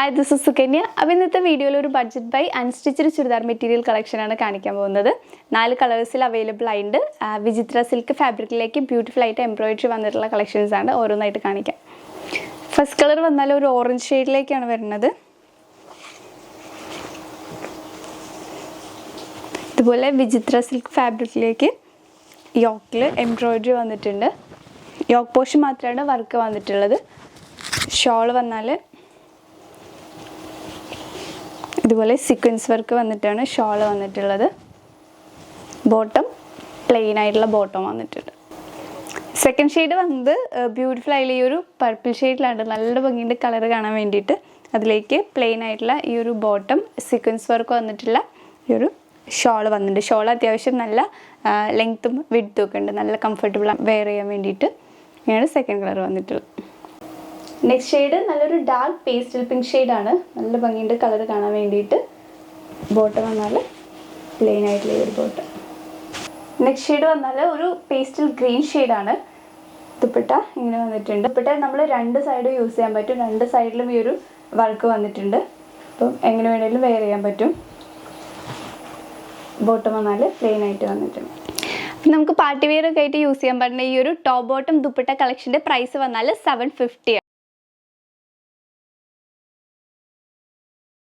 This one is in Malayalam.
Hi, this is Sukanya. അപ്പോൾ ഇന്നത്തെ വീഡിയോയിൽ ഒരു budget buy unstitched churidar material കളക്ഷനാണ് കാണിക്കാൻ പോകുന്നത്. 4 കളേഴ്സിൽ അവൈലബിൾ ആയിട്ട് വിചിത്ര സിൽക്ക് ഫാബ്രിക്കിലേക്ക് ബ്യൂട്ടിഫുൾ ആയിട്ട് എംബ്രോയിഡറി വന്നിട്ടുള്ള കളക്ഷൻസ് ആണ് ഓരോന്നായിട്ട് കാണിക്കാം. ഫസ്റ്റ് കളർ വന്നാൽ ഒരു ഓറഞ്ച് ഷെയ്ഡിലേക്കാണ് വരുന്നത്. ഇതുപോലെ വിചിത്ര സിൽക്ക് ഫാബ്രിക്കിലേക്ക് യോക്കിൽ എംബ്രോയിഡറി വന്നിട്ടുണ്ട്. യോക്ക് പോർഷൻ മാത്രമാണ് വർക്ക് വന്നിട്ടുള്ളത്. ഷോൾ വന്നാൽ ഇതുപോലെ സീക്വൻസ് വർക്ക് വന്നിട്ടാണ് ഷോൾ വന്നിട്ടുള്ളത്. ബോട്ടം പ്ലെയിൻ ആയിട്ടുള്ള ബോട്ടം വന്നിട്ടുണ്ട്. സെക്കൻഡ് ഷെയ്ഡ് വന്നത് ബ്യൂട്ടിഫുൾ ആയിട്ടുള്ള ഈ ഒരു പർപ്പിൾ ഷെയ്ഡിലാണ്. നല്ല ഭംഗിയുണ്ട് കളർ കാണാൻ വേണ്ടിയിട്ട്. അതിലേക്ക് പ്ലെയിൻ ആയിട്ടുള്ള ഈ ഒരു ബോട്ടം സീക്വൻസ് വർക്ക് വന്നിട്ടുള്ള ഈ ഒരു ഷോൾ വന്നിട്ടുണ്ട്. ഷോൾ അത്യാവശ്യം നല്ല ലെങ്ത്തും വിഡ്ത്തും ഒക്കെ ഉണ്ട്. നല്ല കംഫർട്ടബിൾ വെയർ ചെയ്യാൻ വേണ്ടിയിട്ട് ഇങ്ങനെയാണ് സെക്കൻഡ് കളർ വന്നിട്ടുള്ളത്. നെക്സ്റ്റ് ഷെയ്ഡ് നല്ലൊരു ഡാർക്ക് പേസ്റ്റൽ പിങ്ക് ഷെയ്ഡാണ്. നല്ല ഭംഗിയുണ്ട് കളർ കാണാൻ വേണ്ടിയിട്ട്. ബോട്ടം വന്നാൽ പ്ലെയിൻ ആയിട്ടുള്ള ഈ ഒരു ബോട്ടം. നെക്സ്റ്റ് ഷെയ്ഡ് വന്നാൽ ഒരു പേസ്റ്റൽ ഗ്രീൻ ഷെയ്ഡാണ്. ദുപ്പട്ട ഇങ്ങനെ വന്നിട്ടുണ്ട്. ദുപ്പട്ട നമ്മൾ 2 സൈഡും യൂസ് ചെയ്യാൻ പറ്റും. 2 സൈഡിലും ഈ ഒരു വർക്ക് വന്നിട്ടുണ്ട്. അപ്പം എങ്ങനെ വേണമെങ്കിലും വെയർ ചെയ്യാൻ പറ്റും. ബോട്ടം വന്നാൽ പ്ലെയിൻ ആയിട്ട് വന്നിട്ടുണ്ട്. നമുക്ക് പാർട്ടി വെയർ ഒക്കെ ആയിട്ട് യൂസ് ചെയ്യാൻ പറ്റുന്ന ഈ ഒരു ടോപ്പ് ബോട്ടം ദുപ്പട്ട കളക്ഷൻ്റെ പ്രൈസ് വന്നാൽ 750.